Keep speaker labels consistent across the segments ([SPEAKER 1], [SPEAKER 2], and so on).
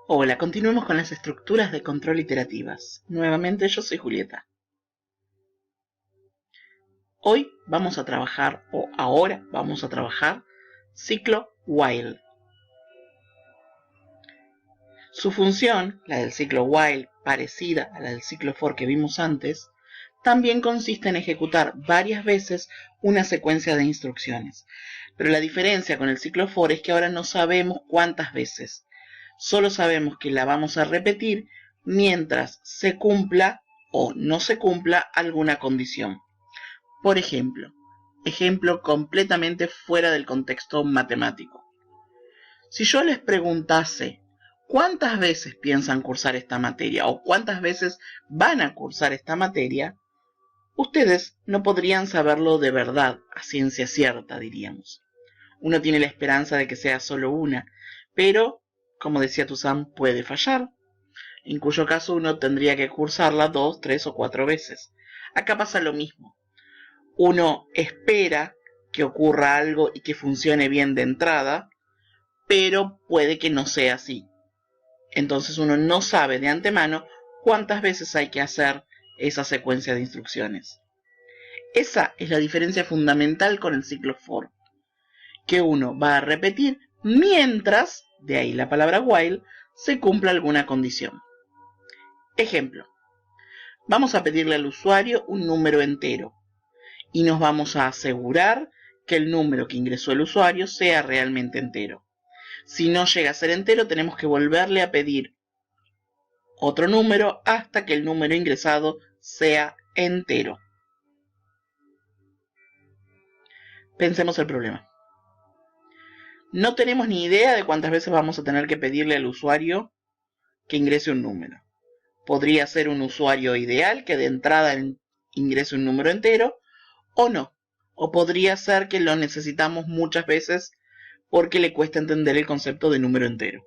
[SPEAKER 1] Hola, continuemos con las estructuras de control iterativas. Nuevamente yo soy Julieta. Hoy vamos a trabajar, o ahora vamos a trabajar, ciclo while. Su función, la del ciclo while, parecida a la del ciclo for que vimos antes, también consiste en ejecutar varias veces una secuencia de instrucciones. Pero la diferencia con el ciclo for es que ahora no sabemos cuántas veces. Solo sabemos que la vamos a repetir mientras se cumpla o no se cumpla alguna condición. Por ejemplo completamente fuera del contexto matemático. Si yo les preguntase cuántas veces piensan cursar esta materia o cuántas veces van a cursar esta materia, ustedes no podrían saberlo de verdad, a ciencia cierta, diríamos. Uno tiene la esperanza de que sea solo una, pero, como decía Toussaint, puede fallar, en cuyo caso uno tendría que cursarla 2, 3 o 4 veces. Acá pasa lo mismo. Uno espera que ocurra algo y que funcione bien de entrada, pero puede que no sea así. Entonces uno no sabe de antemano cuántas veces hay que hacer esa secuencia de instrucciones. Esa es la diferencia fundamental con el ciclo for, que uno va a repetir mientras, de ahí la palabra while, se cumpla alguna condición. Ejemplo, vamos a pedirle al usuario un número entero y nos vamos a asegurar que el número que ingresó el usuario sea realmente entero. Si no llega a ser entero, tenemos que volverle a pedir otro número hasta que el número ingresado sea entero. Pensemos el problema. No tenemos ni idea de cuántas veces vamos a tener que pedirle al usuario que ingrese un número. Podría ser un usuario ideal que de entrada ingrese un número entero o no. O podría ser que lo necesitamos muchas veces porque le cuesta entender el concepto de número entero.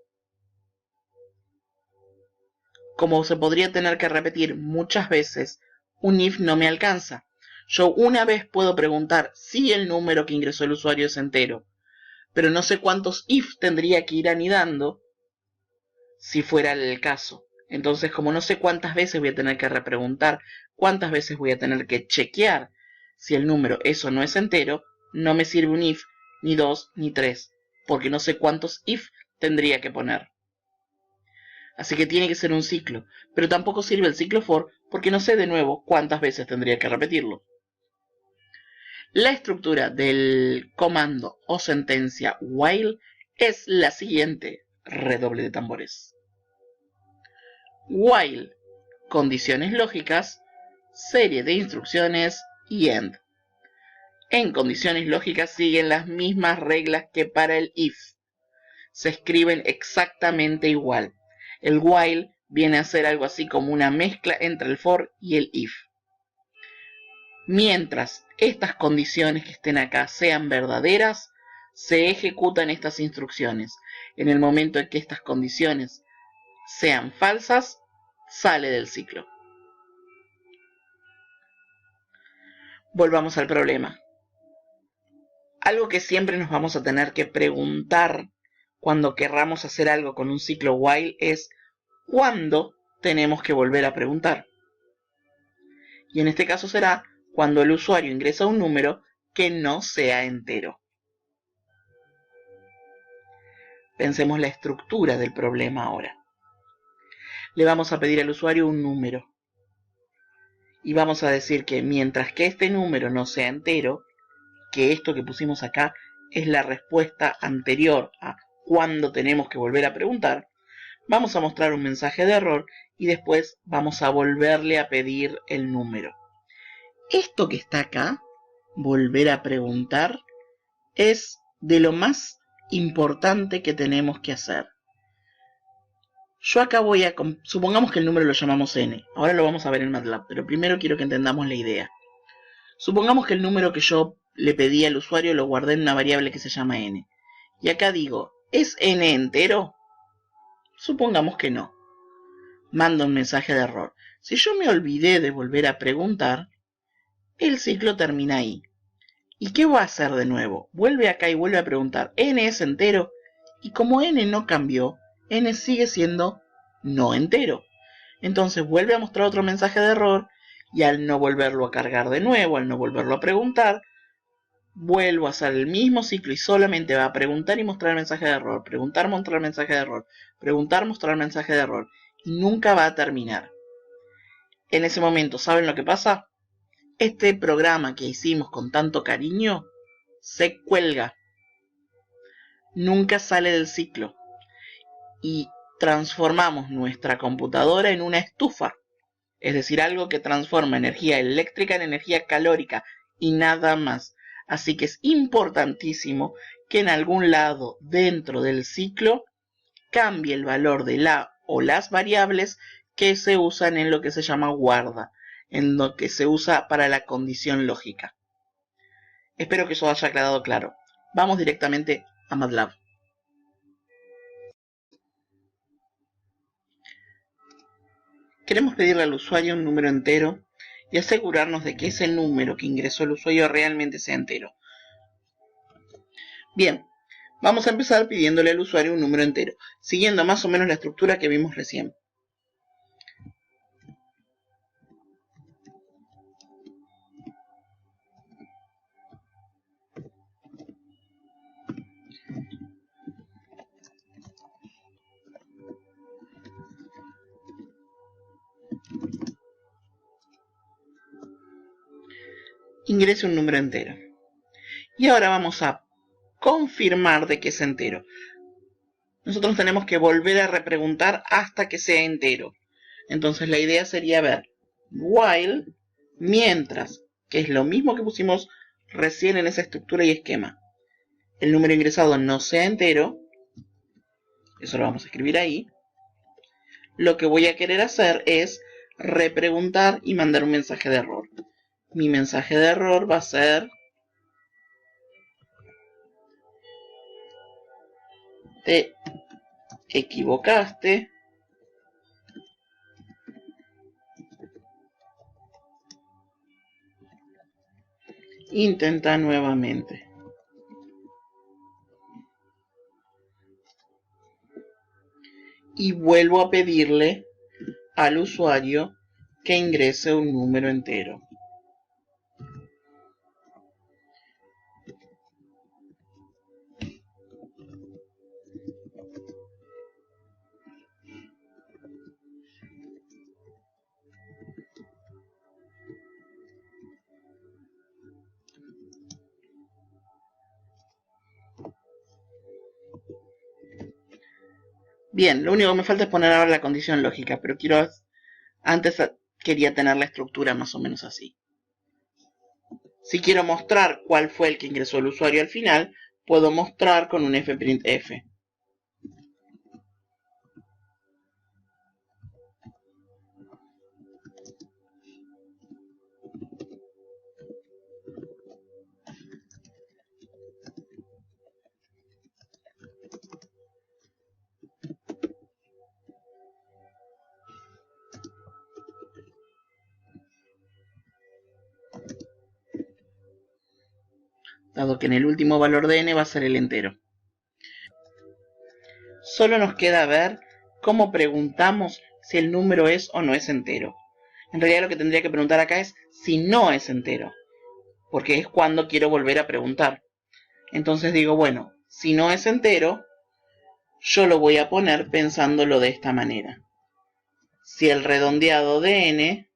[SPEAKER 1] Como se podría tener que repetir muchas veces, un if no me alcanza. Yo una vez puedo preguntar si el número que ingresó el usuario es entero, pero no sé cuántos if tendría que ir anidando si fuera el caso. Entonces, como no sé cuántas veces voy a tener que repreguntar, cuántas veces voy a tener que chequear si el número es o no es entero, no me sirve un if, ni 2, ni 3, porque no sé cuántos if tendría que poner. Así que tiene que ser un ciclo, pero tampoco sirve el ciclo for porque no sé de nuevo cuántas veces tendría que repetirlo. La estructura del comando o sentencia while es la siguiente, redoble de tambores. While, condiciones lógicas, serie de instrucciones y end. En condiciones lógicas siguen las mismas reglas que para el if. Se escriben exactamente igual. El while viene a ser algo así como una mezcla entre el for y el if. Mientras estas condiciones que estén acá sean verdaderas, se ejecutan estas instrucciones. En el momento en que estas condiciones sean falsas, sale del ciclo. Volvamos al problema. Algo que siempre nos vamos a tener que preguntar cuando querramos hacer algo con un ciclo while es ¿cuándo tenemos que volver a preguntar? Y en este caso será cuando el usuario ingresa un número que no sea entero. Pensemos la estructura del problema ahora. Le vamos a pedir al usuario un número. Y vamos a decir que mientras que este número no sea entero, que esto que pusimos acá es la respuesta anterior a cuándo tenemos que volver a preguntar, vamos a mostrar un mensaje de error y después vamos a volverle a pedir el número. Esto que está acá, volver a preguntar, es de lo más importante que tenemos que hacer. Yo acá supongamos que el número lo llamamos n, ahora lo vamos a ver en MATLAB, pero primero quiero que entendamos la idea. Supongamos que el número que yo le pedí al usuario lo guardé en una variable que se llama n. Y acá digo, ¿es n entero? Supongamos que no. Manda un mensaje de error. Si yo me olvidé de volver a preguntar, el ciclo termina ahí. ¿Y qué va a hacer de nuevo? Vuelve acá y vuelve a preguntar, ¿n es entero? Y como n no cambió, n sigue siendo no entero. Entonces vuelve a mostrar otro mensaje de error y al no volverlo a cargar de nuevo, al no volverlo a preguntar, vuelvo a hacer el mismo ciclo y solamente va a preguntar y mostrar el mensaje de error, preguntar, mostrar el mensaje de error, preguntar, mostrar el mensaje de error y nunca va a terminar. En ese momento, ¿saben lo que pasa? Este programa que hicimos con tanto cariño se cuelga, nunca sale del ciclo y transformamos nuestra computadora en una estufa, es decir, algo que transforma energía eléctrica en energía calórica y nada más. Así que es importantísimo que en algún lado dentro del ciclo cambie el valor de la o las variables que se usan en lo que se llama guarda, en lo que se usa para la condición lógica. Espero que eso haya quedado claro. Vamos directamente a MATLAB. Queremos pedirle al usuario un número entero y asegurarnos de que ese número que ingresó el usuario realmente sea entero. Bien, vamos a empezar pidiéndole al usuario un número entero, siguiendo más o menos la estructura que vimos recién. Ingrese un número entero. Y ahora vamos a confirmar de que es entero. Nosotros tenemos que volver a repreguntar hasta que sea entero. Entonces la idea sería ver while, mientras, que es lo mismo que pusimos recién en esa estructura y esquema, el número ingresado no sea entero, eso lo vamos a escribir ahí. Lo que voy a querer hacer es repreguntar y mandar un mensaje de error. Mi mensaje de error va a ser te equivocaste. Intenta nuevamente. Y vuelvo a pedirle al usuario que ingrese un número entero. Bien, lo único que me falta es poner ahora la condición lógica, pero antes quería tener la estructura más o menos así. Si quiero mostrar cuál fue el que ingresó el usuario al final, puedo mostrar con un fprintf. Dado que en el último valor de n va a ser el entero. Solo nos queda ver cómo preguntamos si el número es o no es entero. En realidad lo que tendría que preguntar acá es si no es entero, porque es cuando quiero volver a preguntar. Entonces digo, bueno, si no es entero, yo lo voy a poner pensándolo de esta manera. Si el redondeado de n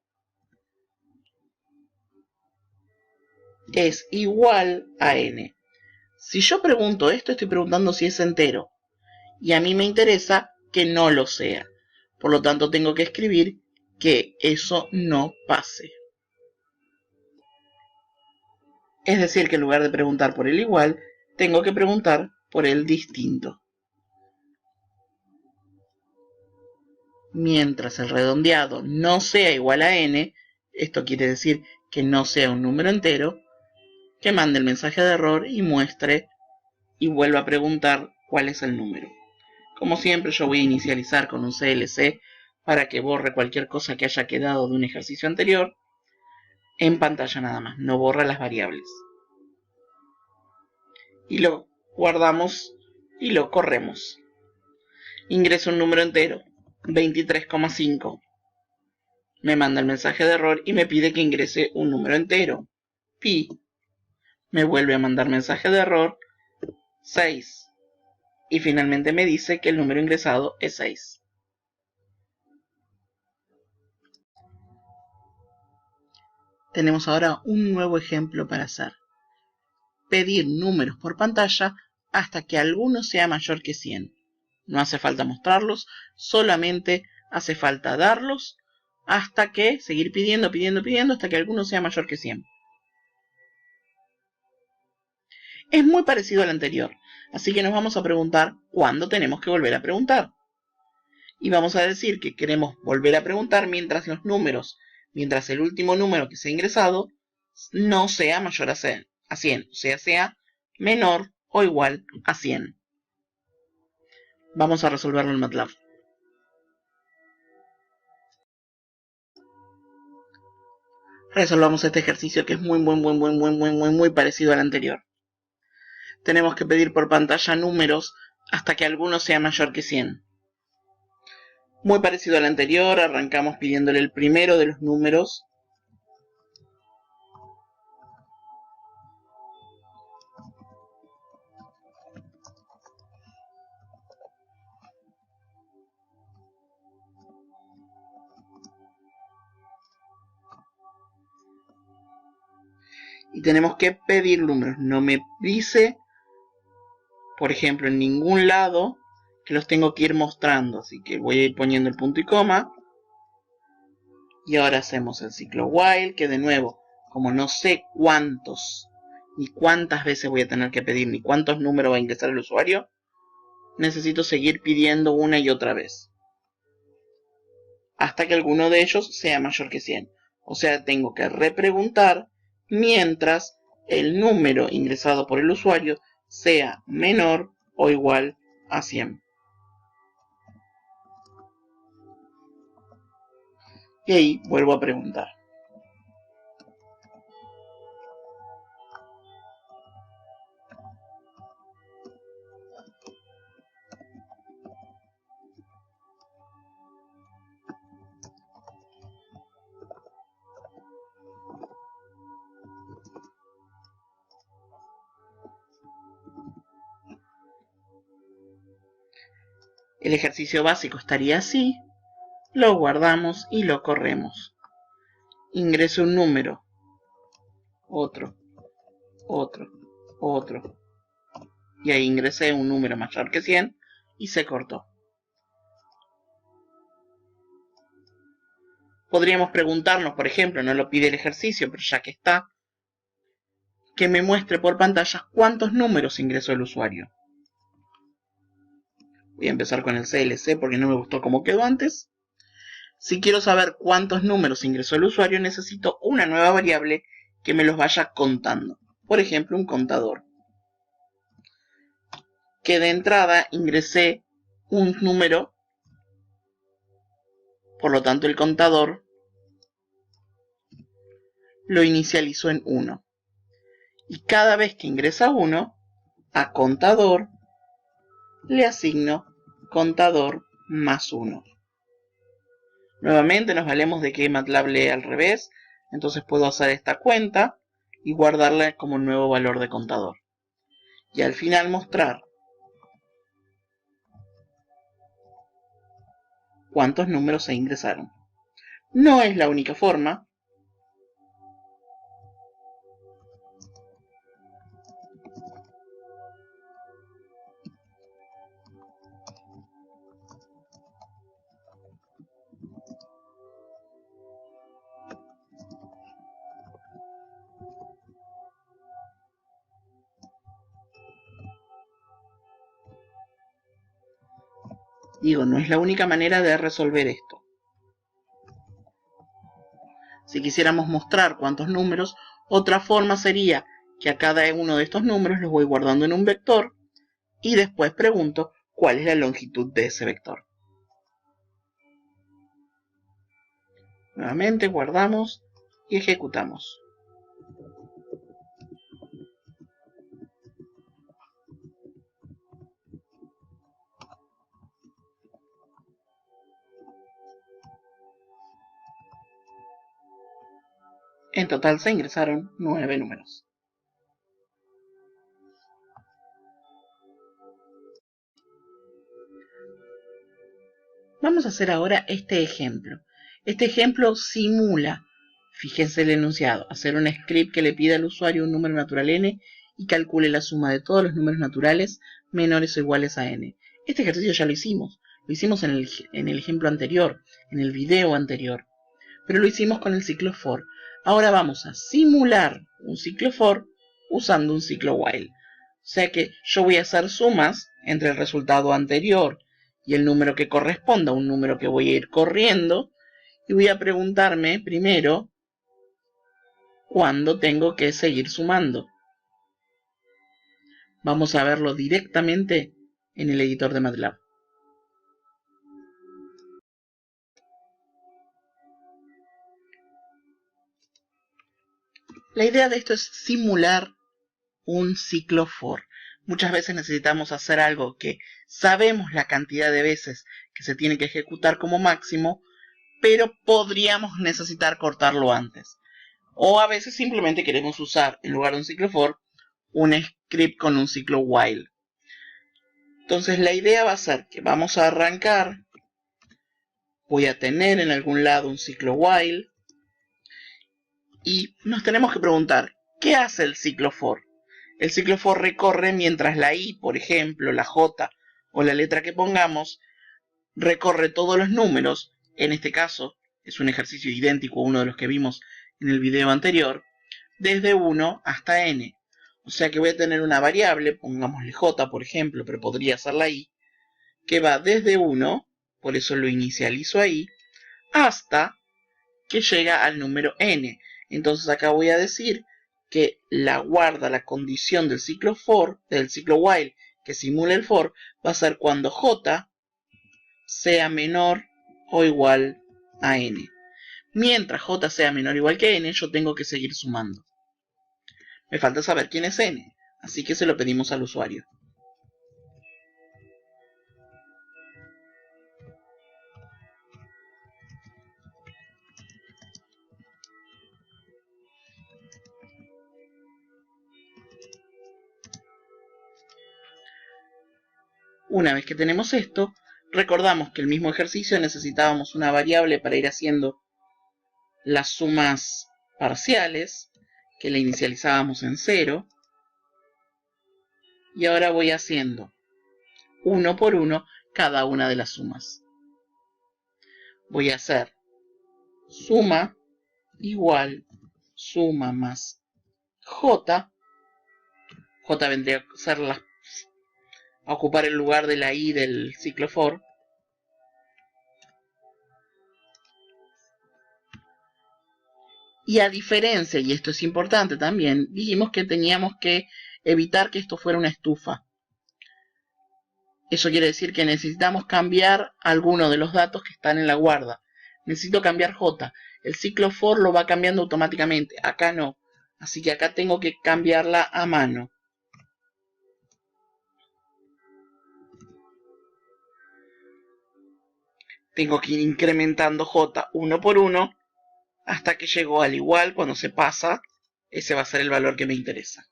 [SPEAKER 1] es igual a n. Si yo pregunto esto, estoy preguntando si es entero. Y a mí me interesa que no lo sea. Por lo tanto, tengo que escribir que eso no pase. Es decir, que en lugar de preguntar por el igual, tengo que preguntar por el distinto. Mientras el redondeado no sea igual a n, esto quiere decir que no sea un número entero, que mande el mensaje de error y muestre y vuelva a preguntar cuál es el número. Como siempre, yo voy a inicializar con un CLC para que borre cualquier cosa que haya quedado de un ejercicio anterior en pantalla nada más, no borra las variables. Y lo guardamos y lo corremos. Ingreso un número entero, 23,5. Me manda el mensaje de error y me pide que ingrese un número entero, pi. Me vuelve a mandar mensaje de error, 6. Y finalmente me dice que el número ingresado es 6. Tenemos ahora un nuevo ejemplo para hacer. Pedir números por pantalla hasta que alguno sea mayor que 100. No hace falta mostrarlos, solamente hace falta darlos hasta que seguir pidiendo hasta que alguno sea mayor que 100. Es muy parecido al anterior, así que nos vamos a preguntar cuándo tenemos que volver a preguntar. Y vamos a decir que queremos volver a preguntar mientras el último número que se ha ingresado no sea mayor a 100, o sea menor o igual a 100. Vamos a resolverlo en MATLAB. Resolvamos este ejercicio que es muy parecido al anterior. Tenemos que pedir por pantalla números hasta que alguno sea mayor que 100. Muy parecido al anterior, arrancamos pidiéndole el primero de los números. Y tenemos que pedir números. No me dice, por ejemplo, en ningún lado que los tengo que ir mostrando. Así que voy a ir poniendo el punto y coma. Y ahora hacemos el ciclo while, que de nuevo, como no sé cuántos ni cuántas veces voy a tener que pedir, ni cuántos números va a ingresar el usuario, necesito seguir pidiendo una y otra vez. Hasta que alguno de ellos sea mayor que 100. O sea, tengo que repreguntar mientras el número ingresado por el usuario sea menor o igual a 100. Y ahí vuelvo a preguntar. El ejercicio básico estaría así. Lo guardamos y lo corremos. Ingreso un número. Otro. Y ahí ingresé un número mayor que 100 y se cortó. Podríamos preguntarnos, por ejemplo, no lo pide el ejercicio, pero ya que está, que me muestre por pantalla cuántos números ingresó el usuario. Voy a empezar con el CLC porque no me gustó cómo quedó antes. Si quiero saber cuántos números ingresó el usuario, necesito una nueva variable que me los vaya contando. Por ejemplo, un contador. Que de entrada ingresé un número, por lo tanto el contador lo inicializó en 1. Y cada vez que ingresa 1, a contador le asigno contador más 1. Nuevamente nos valemos de que MATLAB lee al revés, entonces puedo hacer esta cuenta y guardarla como un nuevo valor de contador. Y al final mostrar cuántos números se ingresaron. No es la única forma. Digo, no es la única manera de resolver esto. Si quisiéramos mostrar cuántos números, otra forma sería que a cada uno de estos números los voy guardando en un vector y después pregunto cuál es la longitud de ese vector. Nuevamente guardamos y ejecutamos. En total se ingresaron 9 números. Vamos a hacer ahora este ejemplo. Este ejemplo simula, fíjense el enunciado, hacer un script que le pida al usuario un número natural n y calcule la suma de todos los números naturales menores o iguales a n. Este ejercicio ya lo hicimos en el ejemplo anterior, en el video anterior, pero lo hicimos con el ciclo for. Ahora vamos a simular un ciclo for usando un ciclo while. O sea que yo voy a hacer sumas entre el resultado anterior y el número que corresponda a un número que voy a ir corriendo, y voy a preguntarme primero cuándo tengo que seguir sumando. Vamos a verlo directamente en el editor de MATLAB. La idea de esto es simular un ciclo for. Muchas veces necesitamos hacer algo que sabemos la cantidad de veces que se tiene que ejecutar como máximo, pero podríamos necesitar cortarlo antes. O a veces simplemente queremos usar, en lugar de un ciclo for, un script con un ciclo while. Entonces la idea va a ser que vamos a arrancar, voy a tener en algún lado un ciclo while, y nos tenemos que preguntar, ¿qué hace el ciclo for? El ciclo for recorre mientras la i, por ejemplo, la j o la letra que pongamos, recorre todos los números. En este caso es un ejercicio idéntico a uno de los que vimos en el video anterior, desde 1 hasta n. O sea que voy a tener una variable, pongámosle j por ejemplo, pero podría ser la i, que va desde 1, por eso lo inicializo ahí, hasta que llega al número n. Entonces acá voy a decir que la condición del ciclo for, del ciclo while que simula el for, va a ser cuando j sea menor o igual a n. Mientras j sea menor o igual que n, yo tengo que seguir sumando. Me falta saber quién es n, así que se lo pedimos al usuario. Una vez que tenemos esto, recordamos que el mismo ejercicio necesitábamos una variable para ir haciendo las sumas parciales, que la inicializábamos en 0. Y ahora voy haciendo uno por uno cada una de las sumas. Voy a hacer suma igual suma más j. J vendría a ser a ocupar el lugar de la i del ciclo for. Y a diferencia, y esto es importante también, dijimos que teníamos que evitar que esto fuera una estufa. Eso quiere decir que necesitamos cambiar alguno de los datos que están en la guarda. Necesito cambiar j. El ciclo for lo va cambiando automáticamente. Acá no. Así que acá tengo que cambiarla a mano. Tengo que ir incrementando j uno por uno hasta que llegó al igual. Cuando se pasa, ese va a ser el valor que me interesa.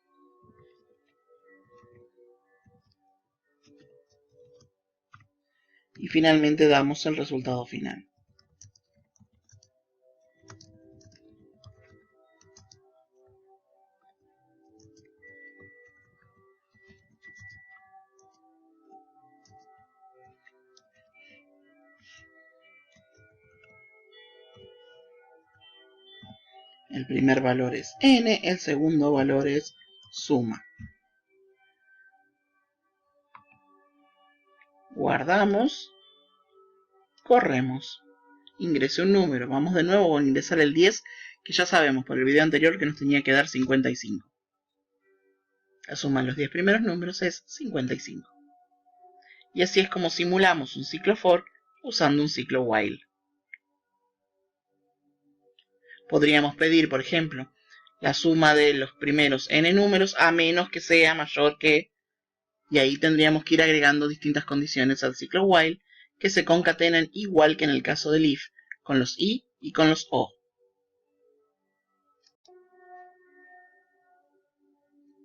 [SPEAKER 1] Y finalmente damos el resultado final. El primer valor es n, el segundo valor es suma. Guardamos, corremos, ingresé un número, vamos de nuevo a ingresar el 10, que ya sabemos por el video anterior que nos tenía que dar 55. La suma de los 10 primeros números es 55. Y así es como simulamos un ciclo for usando un ciclo while. Podríamos pedir, por ejemplo, la suma de los primeros n números a menos que sea mayor que, y ahí tendríamos que ir agregando distintas condiciones al ciclo while que se concatenan igual que en el caso del if, con los i y con los o.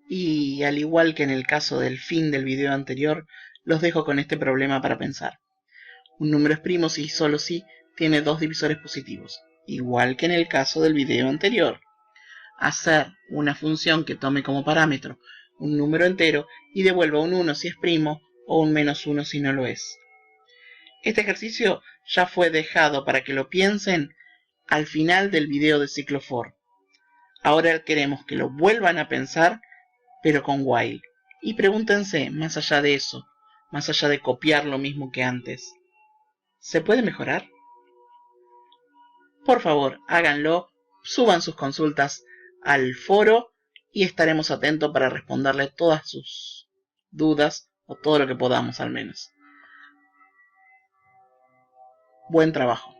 [SPEAKER 1] Y al igual que en el caso del fin del video anterior, los dejo con este problema para pensar. Un número es primo si y solo si tiene dos divisores positivos, igual que en el caso del video anterior. Hacer una función que tome como parámetro un número entero y devuelva un 1 si es primo o un -1 si no lo es. Este ejercicio ya fue dejado para que lo piensen al final del video de ciclo for. Ahora queremos que lo vuelvan a pensar, pero con while. Y pregúntense, más allá de eso, más allá de copiar lo mismo que antes, ¿se puede mejorar? Por favor, háganlo, suban sus consultas al foro y estaremos atentos para responderle todas sus dudas o todo lo que podamos al menos. Buen trabajo.